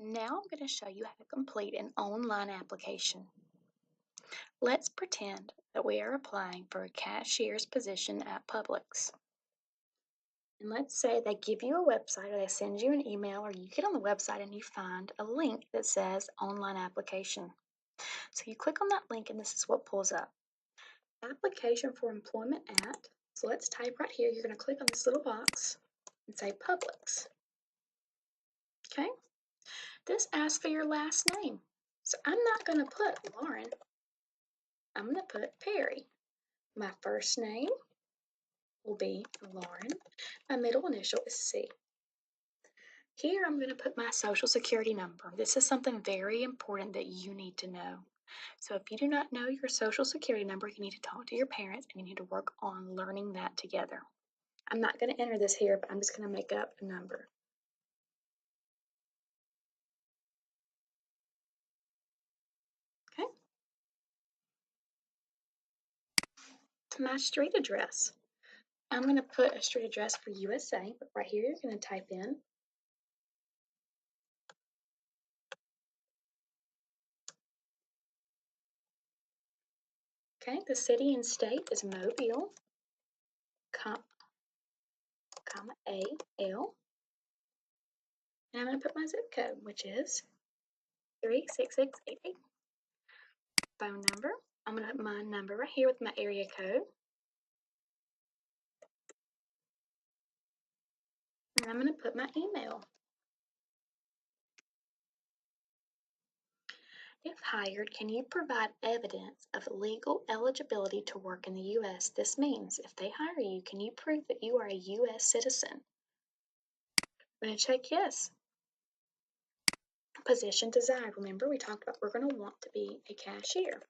Now I'm going to show you how to complete an online application. Let's pretend that we are applying for a cashier's position at Publix. And let's say they give you a website or they send you an email or you get on the website and you find a link that says online application. So you click on that link and this is what pulls up. Application for employment at. So let's type right here. You're going to click on this little box and say Publix. Okay? This asks for your last name. So I'm not going to put Lauren. I'm going to put Perry. My first name will be Lauren. My middle initial is C. Here I'm going to put my social security number. This is something very important that you need to know. So if you do not know your social security number, you need to talk to your parents and you need to work on learning that together. I'm not going to enter this here, but I'm just going to make up a number. Okay. To my street address, I'm going to put a street address for USA, but right here you're going to type in okay, the city and state is Mobile, comma AL, and I'm going to put my zip code, which is 36688. Phone number, I'm going to put my number right here with my area code. And I'm going to put my email. If hired, can you provide evidence of legal eligibility to work in the U.S.? This means if they hire you, can you prove that you are a U.S. citizen? I'm going to check yes. Position desired. Remember, we talked about we're going to want to be a cashier.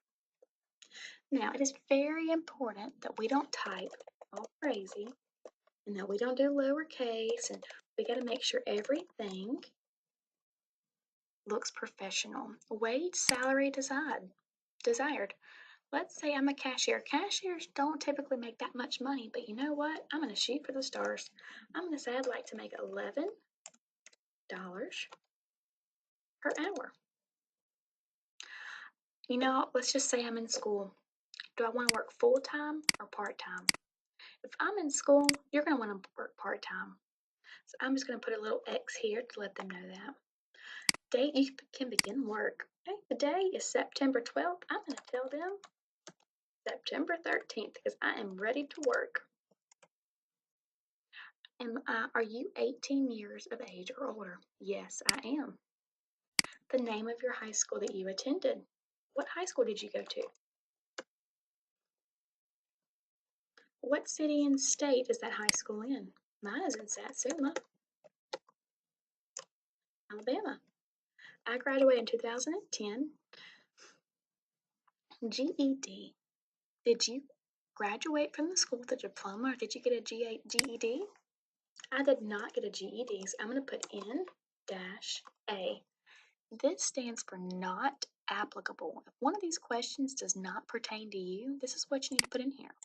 Now, it is very important that we don't type all crazy and that we don't do lowercase, and we got to make sure everything looks professional. Wage, salary desired. Let's say I'm a cashier. Cashiers don't typically make that much money, but you know what? I'm going to shoot for the stars. I'm going to say I'd like to make $11 per hour. You know, let's just say I'm in school. Do I want to work full-time or part-time? If I'm in school, you're going to want to work part-time. So I'm just going to put a little X here to let them know that. Date you can begin work. Okay, the day is September 12th. I'm going to tell them September 13th because I am ready to work. Are you 18 years of age or older? Yes, I am. The name of your high school that you attended. What high school did you go to? What city and state is that high school in? Mine is in Satsuma, Alabama. I graduated in 2010. GED. Did you graduate from the school with a diploma or did you get a GED? I did not get a GED, so I'm going to put N-A. This stands for not applicable. If one of these questions does not pertain to you, this is what you need to put in here.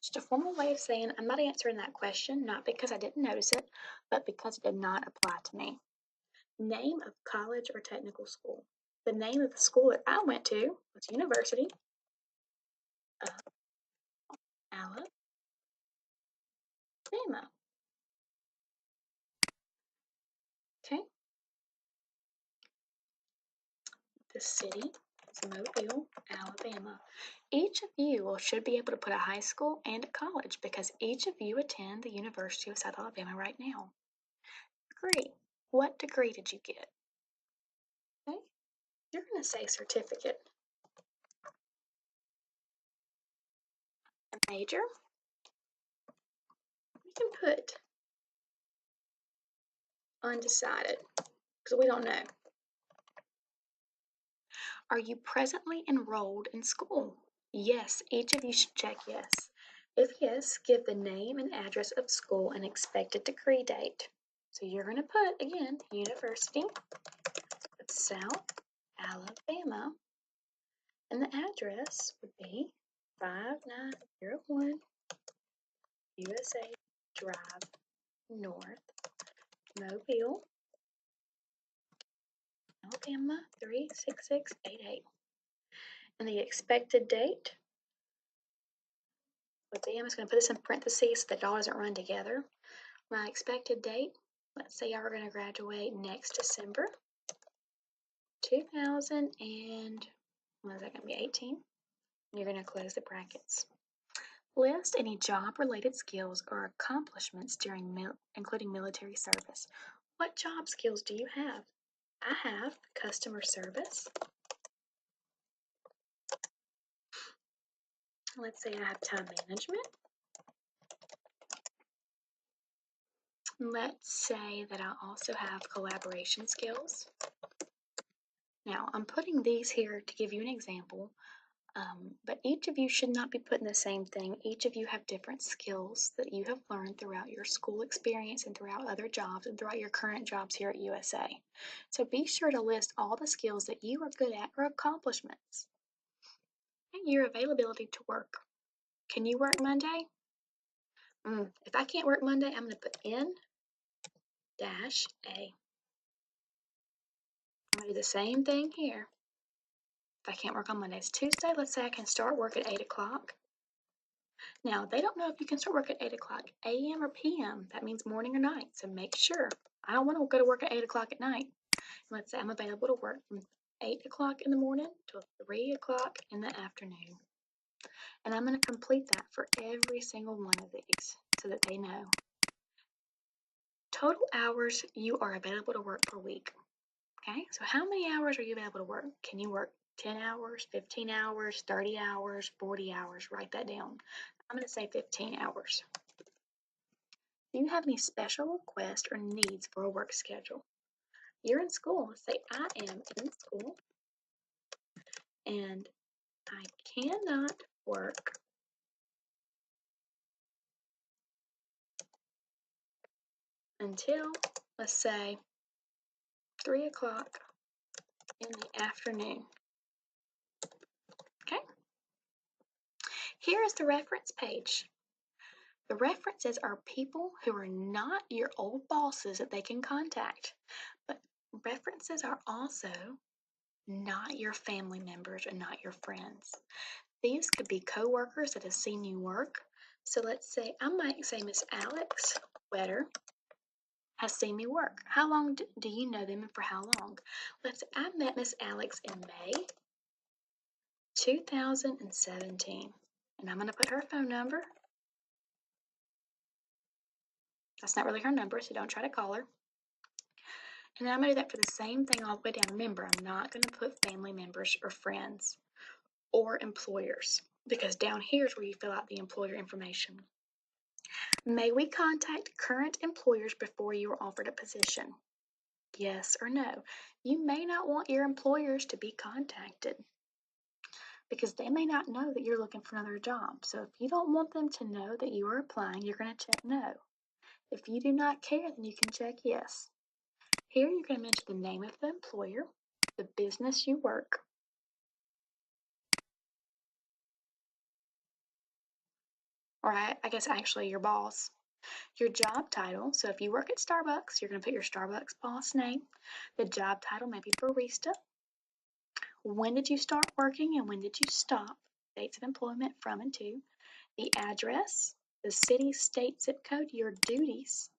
Just a formal way of saying I'm not answering that question, not because I didn't notice it, but because it did not apply to me. Name of college or technical school. The name of the school that I went to was University of Alabama. Okay. The city is Mobile, Alabama. Each of you should be able to put a high school and a college because each of you attend the University of South Alabama right now. Degree. What degree did you get? Okay. You're going to say certificate. A major. You can put undecided because we don't know. Are you presently enrolled in school? Yes, each of you should check yes. If yes, give the name and address of school and expected degree date. So you're going to put, again, University of South Alabama, and the address would be 5901 USA Drive North, Mobile, Alabama 36688. And the expected date would be, I'm just going to put this in parentheses so that all doesn't run together. My expected date, let's say y'all are going to graduate next December 2000 and, what is that going to be, 18? You're going to close the brackets. List any job-related skills or accomplishments including military service. What job skills do you have? I have customer service. Let's say I have time management. Let's say that I also have collaboration skills. Now, I'm putting these here to give you an example, but each of you should not be putting the same thing. Each of you have different skills that you have learned throughout your school experience and throughout other jobs and throughout your current jobs here at USA. So be sure to list all the skills that you are good at or accomplishments. And your availability to work. Can you work Monday? If I can't work Monday, I'm going to put N-A. I'm going to do the same thing here. If I can't work on Mondays, Tuesday, let's say I can start work at 8 o'clock. Now, they don't know if you can start work at 8 o'clock a.m. or p.m. That means morning or night, so make sure. I don't want to go to work at 8 o'clock at night. Let's say I'm available to work from 8 o'clock in the morning till 3 o'clock in the afternoon. And I'm going to complete that for every single one of these so that they know. Total hours you are available to work per week. Okay, so how many hours are you available to work? Can you work 10 hours, 15 hours, 30 hours, 40 hours? Write that down. I'm going to say 15 hours. Do you have any special requests or needs for a work schedule? You're in school. Say, I am in school and I cannot work until, let's say, 3 o'clock in the afternoon. Okay? Here is the reference page. The references are people who are not your old bosses that they can contact, but references are also not your family members and not your friends. These could be coworkers that have seen you work. So let's say, I might say Miss Alex Wetter has seen me work. How long do you know them and for how long? Let's say I met Miss Alex in May 2017. And I'm going to put her phone number. That's not really her number, so don't try to call her. And then I'm going to do that for the same thing all the way down. Remember, I'm not going to put family members or friends or employers because down here is where you fill out the employer information. May we contact current employers before you are offered a position? Yes or no? You may not want your employers to be contacted because they may not know that you're looking for another job. So if you don't want them to know that you are applying, you're going to check no. If you do not care, then you can check yes. Here you're going to mention the name of the employer, the business you work, or I guess actually your boss, your job title. So if you work at Starbucks, you're going to put your Starbucks boss name. The job title may be barista. When did you start working and when did you stop? Dates of employment from and to. The address, the city, state, zip code, your duties.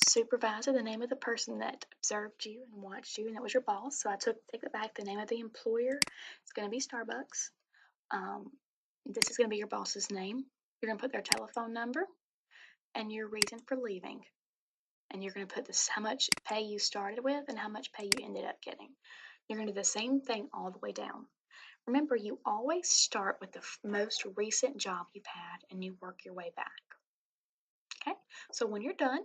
Supervisor, the name of the person that observed you and watched you, and that was your boss. So I take it back. The name of the employer is going to be Starbucks. This is going to be your boss's name. You're going to put their telephone number and your reason for leaving. And you're going to put this how much pay you started with and how much pay you ended up getting. You're going to do the same thing all the way down. Remember, you always start with the most recent job you've had and you work your way back. Okay, so when you're done,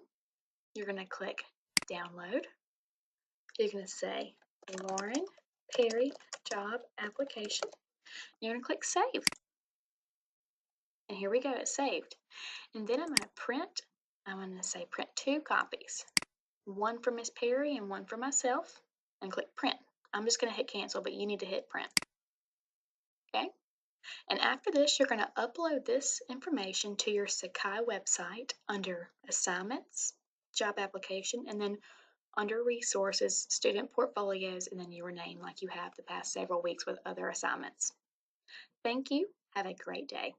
you're going to click download. You're going to say Lauren Perry job application. You're going to click save. And here we go, it's saved. And then I'm going to print. I'm going to say print 2 copies. One for Miss Perry and one for myself. And click print. I'm just going to hit cancel, but you need to hit print. Okay? And after this, you're going to upload this information to your Sakai website under assignments, job application, and then under Resources, Student Portfolios, and then your name like you have the past several weeks with other assignments. Thank you. Have a great day.